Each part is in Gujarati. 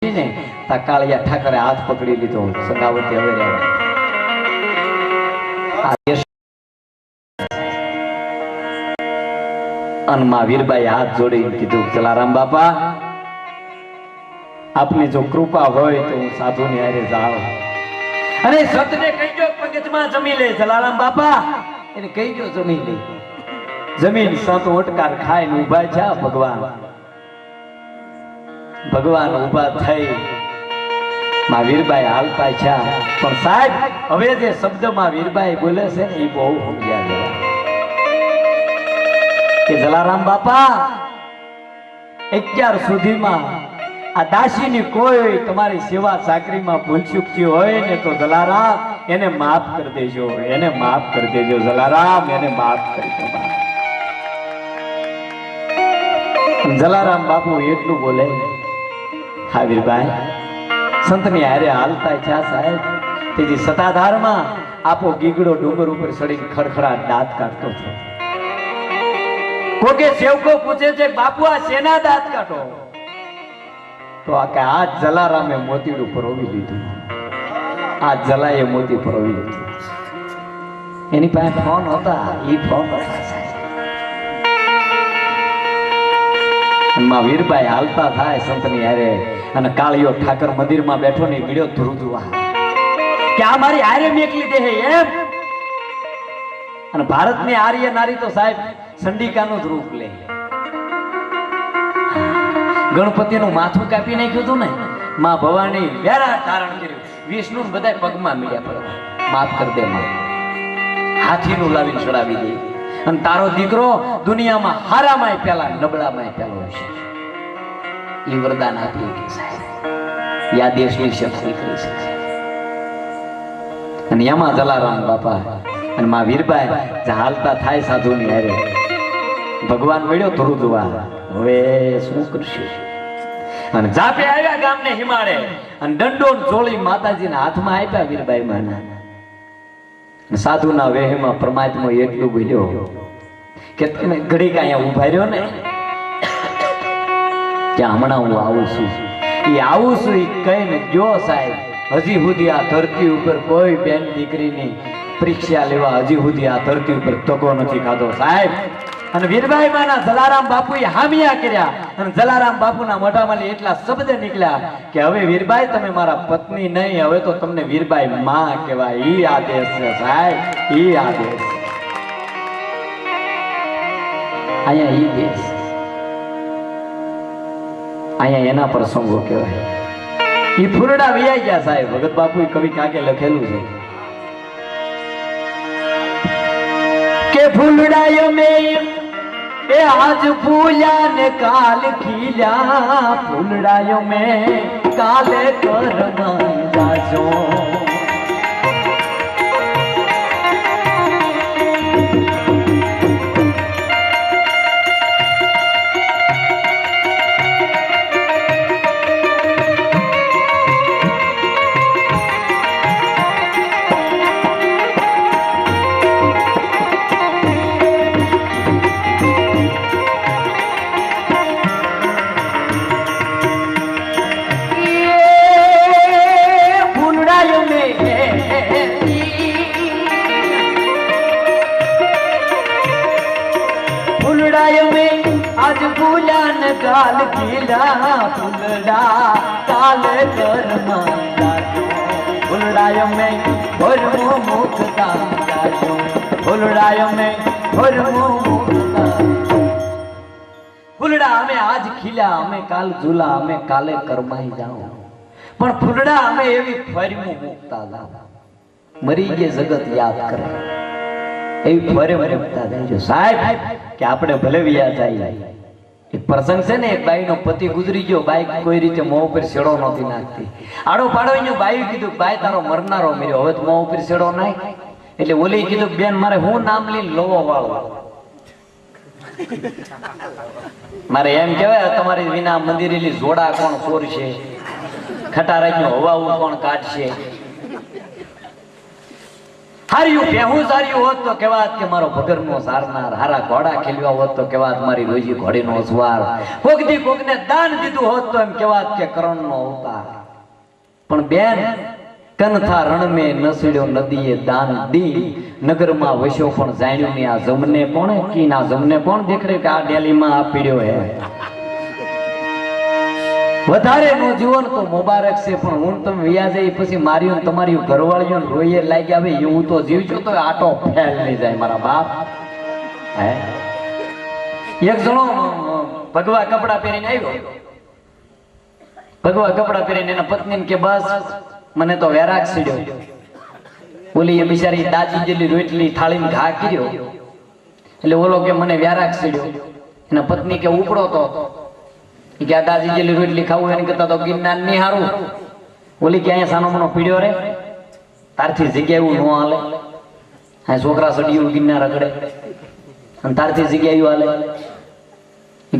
ને તા કાળિયા ઠાકરે હાથ પકડી લીધો. સંગાવતી હવે રહેવા અનમાં વીરબાઈ હાથ જોડી કીધું, જલારામ બાપા આપની જો કૃપા હોય તો હું સાધુની હારે જાઉં અને સંતને કહીજો પગથમાં જમી લે. જલારામ બાપા એને કહીજો જમી લે. જમીન સંત ઓટકાર ખાઈને ઊભા છે. ભગવાન ઊભા થઈ માં વીરબાઈ હાલતા છે. પણ સાહેબ હવે જે શબ્દમાં વીરબાઈ બોલે છે ને એ બહુ સમજ્યા લેવા કે જલારામ બાપા અત્યાર સુધીમાં આ દાસીની કોઈ તમારી સેવા ચાકરીમાં ભૂલચૂક થયું હોય ને તો જલારામ એને માફ કરી દેજો, એને માફ કરી દેજો. જલારામ એને માફ કરી દો. જલારામ બાપુ એટલું બોલે. હા વીરભાઈ સંતની હારે હાલતા છે સાહેબ. તેથી સતાધારમાં આપો ગીગડો ડુંગર ઉપર ચડીને ખડખડાટ દાંત કાઢતો હતો. કોકે સેવકો પૂછે છે બાપુ આ શેના દાંત કાઢો? તો આ કે આ જલારામે મોતીડું પરોવી લીધું. આ જલાએ મોતી પરોવી લીધું. એની પાસે ફોન હતા, ઈ ફોન હતા. વીરબાઈ હાલતા થાય સંતની હારે અને કાળિયો ઠાકર મંદિરમાં બેઠો ને વિડિયો ધ્રુજવા કે આ મારી હારે મેકલી દે એમ. અને ભારતની આર્ય નારી તો સાહેબ ચંડિકાનું જ રૂપ લે. ગણપતિનું માથું કાપી નાખ્યું હતું ને, માં ભવાની વેરા ધારણ કર્યું. વિષ્ણુ બધા પગમાં મળ્યા પડવા, માફ કર દે માં. હાથીનું લાવીને ચડાવી દે. અને તારો દીકરો દુનિયામાં હારામાંય પેલા નબળામાંય પેલો છે. એ વરદાન આપ્યું કે સાહેબ યા દેશની શક્તિ કરી શકે. અને એમાં જલારામ બાપા અને માં વીરબાઈ હાલતા થાય સાધુની હારે. ભગવાન મળ્યો ધ્રુજવા. હવે શું કરશું? અને જાપે આવ્યા ગામને હિમાડે અને દંડો જોડી માતાજીના હાથમાં આપ્યા વીરબાઈ માના. સાધુના વેહમાં પરમાત્મા એટલું બોલ્યો કે તમે ઘડીક અહીંયા ઉભા રહ્યો ને કે હમણાં હું આવું છું. એ આવું છું એ કહીને જો સાહેબ હજી સુધી આ ધરતી ઉપર કોઈ બેન દીકરીની પરીક્ષા લેવા હજી સુધી આ ધરતી ઉપર ધક્કો નથી ખાધો સાહેબ. અને વીરબાઈ માના જલારામ બાપુએ હામિયા કર્યા અને જલારામ બાપુના મોઢામાં એટલા શબ્દ નીકળ્યા કે હવે વીરબાઈ તમે મારા પત્ની નહીં, હવે તો તમને વીરબાઈ માં કહેવાય. ઈ આદેશ છે સાહેબ, ઈ આદેશ. અહીંયા ઈ દેશ, અહીંયા એના પ્રસંગો કહેવાય. ઈ ફૂરડા વિયાઈ ગયા સાહેબ. ભગત બાપુ કવિ કાકે લખેલું છે કે ફૂલડાયો મેં એ આજ ફૂલ્યા ને કાલ ખીલ્યા. ફૂલડાયો મેં કાલે કરમાઈ જાજો. आज फूला न काल खिला. फूलड़ा काल करमाई जाजो. फूलड़ायो में भरमो मुक्ता जाजो. फूलड़ायो में भरमो मुक्ता. फूलड़ा અમે આજ ખીલ્યા, અમે કાલ ઝૂલા, અમે કાલે કરમાઈ જાઓ. પણ ફૂલડા અમે એવી ફરમો મુક્તા જાઓ. મરી ગયે જગત યાદ કરે એવી ફરે મુક્તા જાજો સાહેબ. કે આપણે ભલે વિયા જાય. એક પ્રસંગ છે ને, એક બાઈનો પતિ ગુજરી ગયો. બાઈ કોઈ રીતે મોં ઉપર શેડો નહોતી નાખતી. આડો પાડો બાઈ કીધું બાઈ તારો મરનારો મર્યો, હવે મોં ઉપર શેડો નાખ. એટલે ઓલી કીધું બેન મારે હું નામ લઈને લોવો વાળો. મારે એમ કહેવાય તમારી વિના મંદિરેલી જોડા કોણ ચોરશે, ખટારાનો હવાવું કોણ કાઢશે. હાર્યું ભેહું સાર્યું હોત તો કહેવાત કે મારો ભગરનો સારનાર, હારા ઘોડા ખેલવા હોત તો કહેવાત મારી રોજી ઘોડીનો સવાર, કોકદી કોકને દાન દીધું હોત તો એમ કહેવાત કે કરણનો અવતાર. પણ બેન કનથા રણ મે નસડ્યો નદીએ દાન દી, નગરમાં વસ્યો પણ જાણ્યું ને આ જમને કોણ કી ના જમને કોણ દેખડે કે આ ડેલીમાં આ પીડ્યો હે. વધારે નો જીવન તો મુબારક છે, પણ હું તમે વ્યા જાય પછી માર્યું તમારી ઘરવાળીઓ રોઈએ લાગી આવે એવું તો જીવજો તો આટો ફેલ નહીં જાય મારા બાપ. હે એક જણો ભગવા કપડા પહેરીને આવ્યો, ભગવા કપડા પહેરીને એના પત્નીને કે બસ મને તો વેરાગ સીડ્યો. ઓલી એ બિચારી દાજી જેટલી રોટલી થાળીને ઘા કર્યો એટલે ઓલો કે મને વેરાગ સીડ્યો. એના પત્ની કે ઉપડો તો કે આ દાજી જેટલી રોટલી ખાવું એને કરતા તો ગિરનાર ની હારું. ઓલી કે અહીંયા સાનો મનો પીડ્યો રે, તારથી જગ્યા એવું ન હાલે. હા છોકરા સડિયું ગિરનાર રગડે અને તારથી જગ્યા એવું હાલે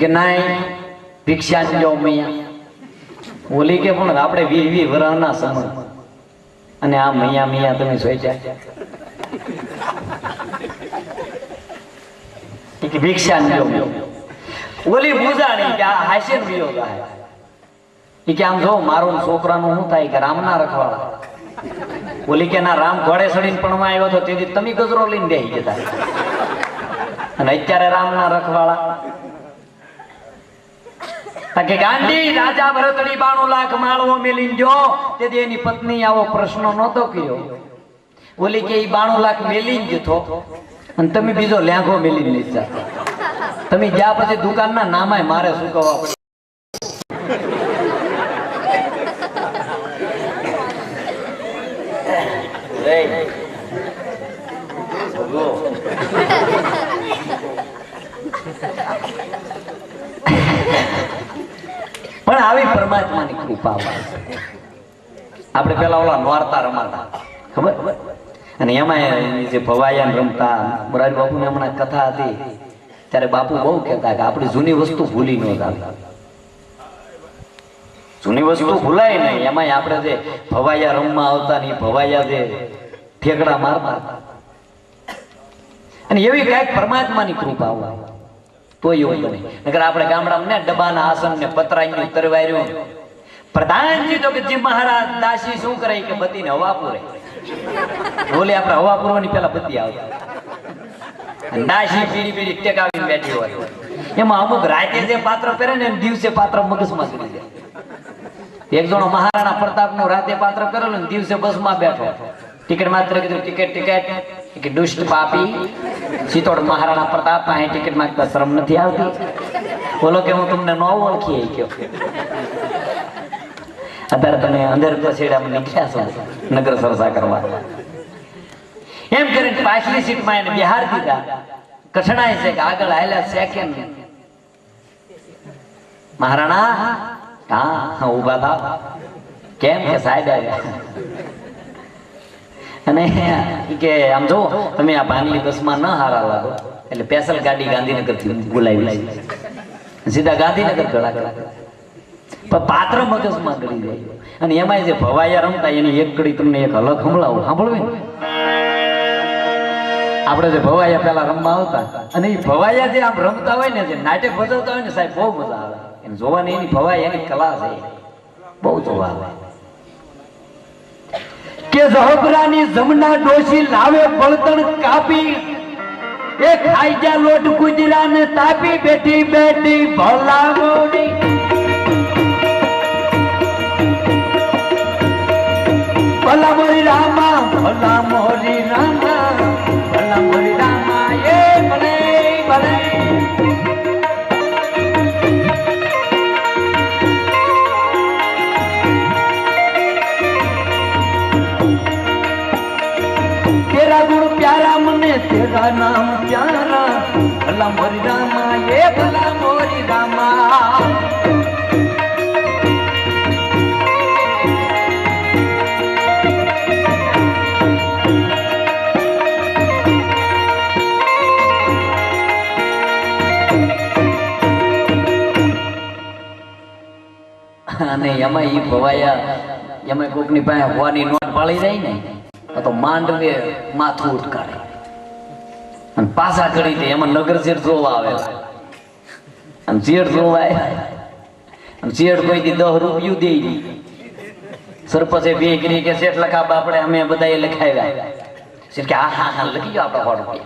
કે ના ભિક્ષા જ લો મૈયા. ઓલી કે પણ આપણે 20 વર્ષના સમય અને આ મૈયા મૈયા તમે સોચ્યા કે ભિક્ષા જ લો. ઓલી બુજાણી કે આ હાશે વિયો ગાય કે આમ જો મારો છોકરાનું શું થાય કે રામના રખવાળા. ઓલી કે ના રામ ઘોડે ચડીને પણ આવ્યો હતો તેથી તમે ગજરો લઈને બેહી જતા અને અત્યારે રામના રખવાળા. કે ગાંધી રાજા ભરતડી 92 લાખ માળવો મેલી જો તેથી એની પત્ની આવો પ્રશ્ન નહોતો કર્યો. ઓલી કે 92 લાખ મેલી જતો અને તમે બીજો લેંઘો મેલી લીધા. તમે ગયા પછી દુકાનના નામાય મારે શું કહેવા પડે. પણ આવી પરમાત્માની કૃપા. આપણે પેલા ઓલા નોરતા રમાતા ખબર, અને એમાં જે ભવાયા રમતા મોરારી બાપુ ને હમણાં કથા હતી ત્યારે બાપુ બહુ કહેતા કે આપણી જૂની વસ્તુ ભૂલી ન જાય. જૂની વસ્તુ ભૂલાય નહીં. એમાં આપણે જે ભવાયા રમવા આવતા ને ભવાયા જે ઠેકડા મારતા અને એવી કઈક પરમાત્માની કૃપા હોય તો એવું બને. નકર આપણે ગામડામાં ને ડબ્બાના આસન ને પતરાઈ તરવાર્યું. પ્રધાનજી તો કે જી મહારાજ દાસી શું કરે કે બત્તીને હવા પૂરે. બોલે આપણે હવા પૂરવાની પેલા બત્તી આવતી. દાસી પીડી પીડી ટેકાવીને બેઠી હોય. એમાં અમુક રાતે જે પાત્ર પહેરે ને દિવસે પાત્ર મગજમાં ચડી જાય. એક જણો મહારાણા પ્રતાપનું રાતે પાત્ર કરેલું ને દિવસે બસમાં બેઠો. ટિકિટ માત્ર કીધું ટિકિટ ટિકિટ કે દુષ્ટ પાપી ચિત્તોડ મહારાણા પ્રતાપ પાસે ટિકિટ માંગતા શરમ નથી આવતી. બોલો કે હું તમને ન ઓળખી ગયો. અત્યારે તમે અંદર પછેડામાં નીકળ્યા છો નગર સરસા કરવા. એમ કરીને પાછલી સીટમાં એને બિહાર દીધા. કઠણાઈ છે કે આગળ આવેલા સેકન્ડ મહારાણા હા ઉભા થાવ. કેમ કે સાહેબ આવ્યા અને કે આમ જો તમે આ ભાંગલી બસમાં ન હારા લાગો એટલે સ્પેશિયલ ગાડી ગાંધીનગર થી બોલાવી સીધા ગાંધીનગર ગળા ગળા. પણ પાત્ર મગજમાં ગળી જાય. અને એમાં જે ભવાયા રમતા એની એક ઘડી તમને એક અલગ સંભળાવું સાંભળવી ને. આપણે જે ભવાયા પેલા રમવા આવતા અને એ ભવાયા જે આમ રમતા હોય ને જે નાટક ભજવતા હોય ને સાહેબ બહુ મજા આવે. એને જોવાની એની ભવાયા એની કલા છે બહુ જોવા આવે. કે જહબરાની જમના ડોશી લાવે બળતણ કાપી એ ખાઈ જા લોટ કુજરા ને તાપી બેઠી બેઠી ભલા મોડી ભલા મોરી રામા ભલા મોરી રામા ભલા મોરી રામા એ ભલે ભલે. तेरा गुण प्यारा मने तेरा नाम प्यारा भला मोरी रामा ये भला मोरी रामा. અને એમાં ઈ ભવાયા એમાં કોકની પાસે હોવાની નોટ પાળી જાય ને તો માંડવે માથું ઉટકાડે અને પાછા કરી દે. એમાં નગર શેઠ જોવા આવેલા અને શેઠ જોવા અને શેઠ કોઈ દી 10 રૂપિયું દે. સરપંચે બે કરી કે શેઠ લખા આપણે અમે બધા એ લખાવ્યા. શેઠ કે હા હા લખી ગયો આપણે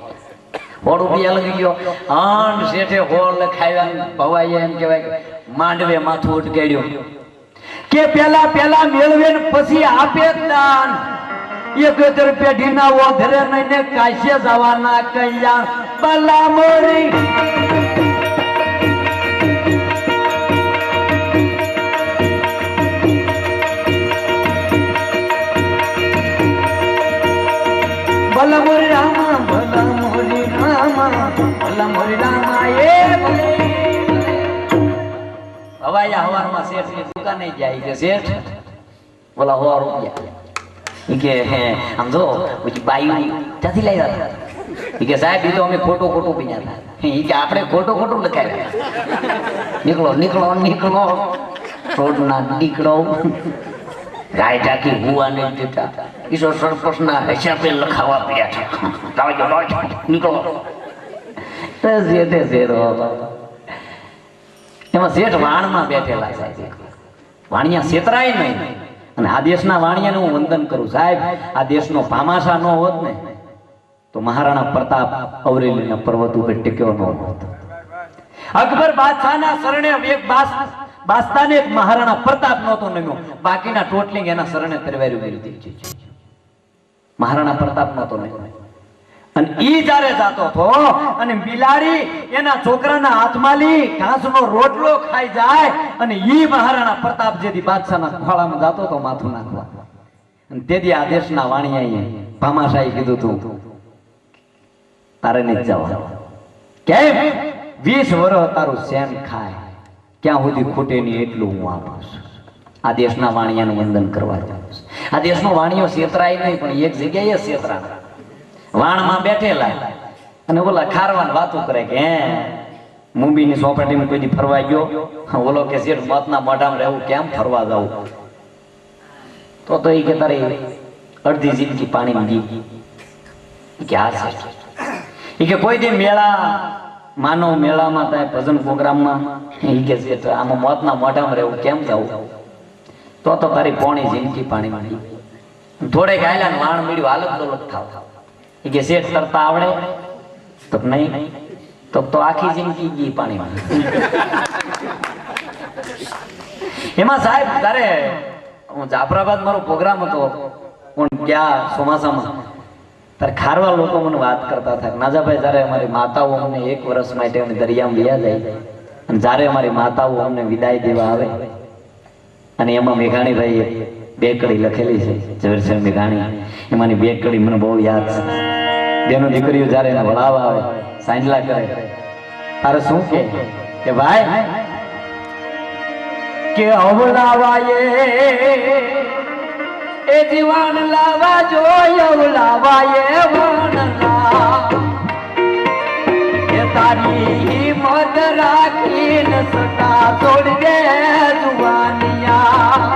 100 રૂપિયા લખી ગયો. હા શેઠે 100 લખાવ્યા. ભવાઈએ એમ કહેવાય માંડવે માથું ઉટકાડ્યું કે પેલા મેળવે ને પછી આપે દાન. 71 પેઢીના ઓધરે નઈને કાશ્ય જવાના કલ્યાણ બલા મોરી. ભલા મોરી રામા ભલા મોરી રામા ભલા મોરી રામા એ હવાયા હવારમાં શેઠ ની દુકાને જાય કે શેઠ બોલા 100 રૂપિયા. કે હે આમ જો પછી બાઈ ક્યાંથી લાવ્યા હતા? કે સાહેબ એ તો અમે ખોટું પીન્યા હતા. કે આપણે ખોટું લખાવ્યા. નીકળો રોડના નીકળો ગાય ટાકી હુવા નહીં દેતા. ઈશ્વર સરપંચના હિસાબે લખાવા પડ્યા છે. નીકળો એમાં શેઠ વાણમાં બેઠેલા સાહેબ. વાણિયા છેતરાય નહીં. અને આ દેશના વાણિયાને હું વંદન કરું સાહેબ. આ દેશનો ભામાશા ન હોત ને તો મહારાણા પ્રતાપ અવરેલીના પર્વત ઉપર ટેક્યો ન હોત. અકબર બાદશાહના શરણે એક બાસ્તાને એક મહારાણા પ્રતાપ નહોતો નમ્યો. બાકીના ટોટલિંગ એના શરણે તરવાર્યું કરી દીધી છે. મહારાણા પ્રતાપ નહોતો નમ્યો. અને ઈ જ્યારે જાતો હતો અને બિલાડી એના છોકરાના હાથમાં લી ઘાસનો રોટલો ખાઈ જાય અને ઈ મહારાણા પ્રતાપ જેથી બાદશાહના ખોળામાં જાતો તો માથું નાખવા. અને તેથી આ દેશના વાણિયાએ ભામાશાહી કીધું તું તારે નહીં જવા. કેમ 20 વર્ષ તારું સેન ખાય ક્યાં સુધી ખૂટે નહીં એટલું હું આપું છું. આ દેશના વાણિયાનું વંદન કરવા જાઉં છું. આ દેશનો વાણિયો છેતરાય નહીં પણ એક જગ્યાએ છેતરા. વાણમાં બેઠેલા અને ઓલા ખારવાન વાતો કરે કે હે મુંબઈની સોપાટીમાં કોઈ દી ફરવા ગયો? ઓલો કે શેઠ મોતના મોઢામાં રહેવું કેમ ફરવા જાવું? તો એ કે તારી અડધી જિંદગી પાણીમાં ગઈ. કે હા શેઠ. એ કે કોઈ દી મેળા માનવ મેળામાં થાય ભજન પ્રોગ્રામમાં એ કે શેઠ આમાં મોતના મોઢામાં રહેવું કેમ જાવું? તો તારી પોણી જિંદગી પાણીમાં ગઈ. થોડે ગાયલા વાણ મળ્યું હાલત દોલત થાવ. કે શેઠ તરતા આવડે? તો નહીં. તો આખી જિંદગી ગઈ પાણીમાં. એમાં સાહેબ તારે હું જાફરાબાદ મારો પ્રોગ્રામ હતો પણ ક્યાં ચોમાસામાં તારે ખારવા લોકો મને વાત કરતા હતા નાજાભાઈ જયારે અમારી માતાઓ અમને 1 વર્ષ માટે અમે દરિયામાં વયા જાય અને જયારે અમારી માતાઓ અમને વિદાય દેવા આવે અને એમાં મેઘાણીભાઈએ 2 કડી લખેલી છે ઝવેરચંદ મેઘાણી. એમાંની 2 કડી મને બહુ યાદ છે. બેનો દીકરીઓ જયારે એને વળાવા આવે સાંજલા કરે તારે શું કે ભાઈ કે અવલાવાયે એ જીવાન લાવા જો અવલાવાયે વણલા એ તારી હિંમત રાખીને સટા છોડી દે જુવાનિયા.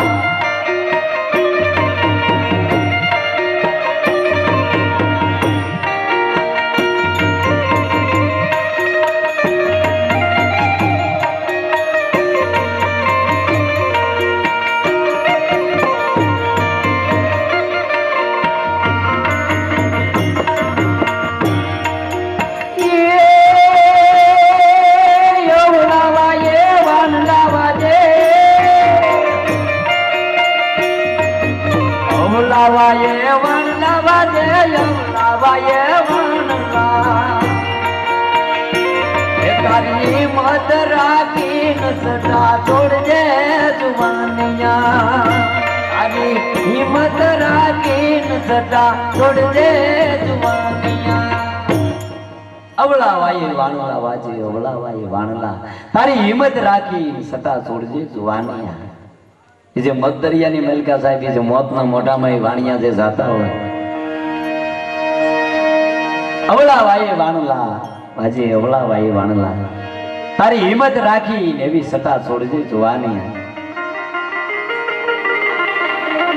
છોડજે જુવાનિયા તારી હિંમત રાખીને સટા છોડજે જુવાનિયા. અવળા વાયે વાણલા વાજે અવળા વાયે વાણલા તારી હિંમત રાખીને સટા છોડજે જુવાનિયા. એ જે મધદરિયાની મલકા સાહેબ જે મોતના મોઢામાં વાણિયા જે જાતા હોય અવળા વાયે વાણલા વાજે અવળા વાયે વાણલા તારી હિંમત રાખી એવી સટા છોડજે જુવાની.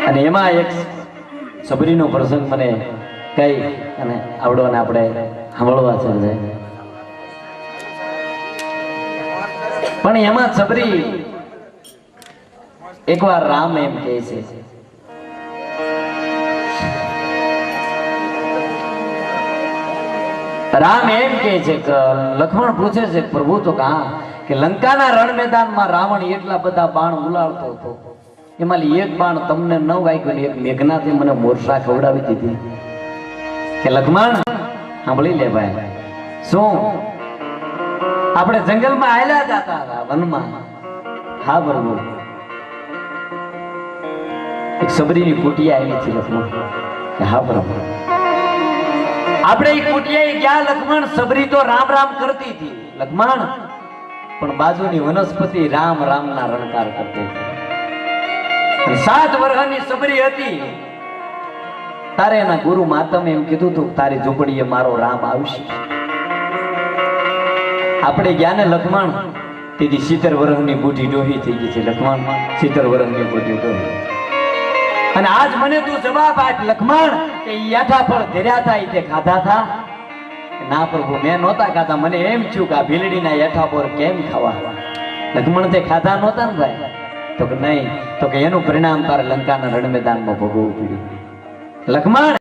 અને એમાં એક સબરીનો પ્રસંગ મને કઈ અને આવડો ને આપણે સાંભળવા છે પણ એમાં સબરી એકવાર રામ એમ કહે છે, રામ એમ કહે છે કે લક્ષ્મણ પૂછે છે પ્રભુ તો કહા કે લંકાના રણ મેદાનમાં રાવણ એટલા બધા બાણ ઉલાળતો હતો, એમાંથી એક બાણ તમને ન વાગ્યું, એક મેઘનાથી મને મોરસા ખવડાવી દીધી. કે લક્ષ્મણ સાંભળી લે ભાઈ, શું આપણે જંગલમાં આયલા જતા હતા વનમાં? હા બરોબર. એક સબરીની કુટિયા આવી હતી લક્ષ્મણ. હા બરોબર. આપણે એક કુટિયાએ ગયા લક્ષ્મણ. સબરી તો રામ રામ કરતી હતી લક્ષ્મણ, પણ બાજુની વનસ્પતિ રામ રામના રણકાર કરતી હતી. 7 વર્ષની સબરી હતી. તારે એના ગુરુ માતમે એમ કીધું હતું તારી ઝૂંપડીએ મારો રામ આવશે. આપણે ગયા ને લક્ષ્મણ, તેથી 70 વર્ષની બુઢી ડોહી થઈ ગઈ છે લક્ષ્મણ. 70 વર્ષની બુઢી ડોહી. અને આજ મને તું જવાબ આપ લક્ષ્મણ કે યાઠા ફળ ધર્યા હતા તે ખાધા હતા? ના પ્રભુ, મેં નહોતા ખાધા. મને એમ થયું કે આ ભીલડીના યાઠા પર કેમ ખાવા? લક્ષ્મણ તે ખાધા નહોતા ને ભાઈ? તો કે નહીં. તો કે એનું પરિણામ તારે લંકાના રણ મેદાનમાં ભોગવવું પડ્યું લક્ષ્મણ.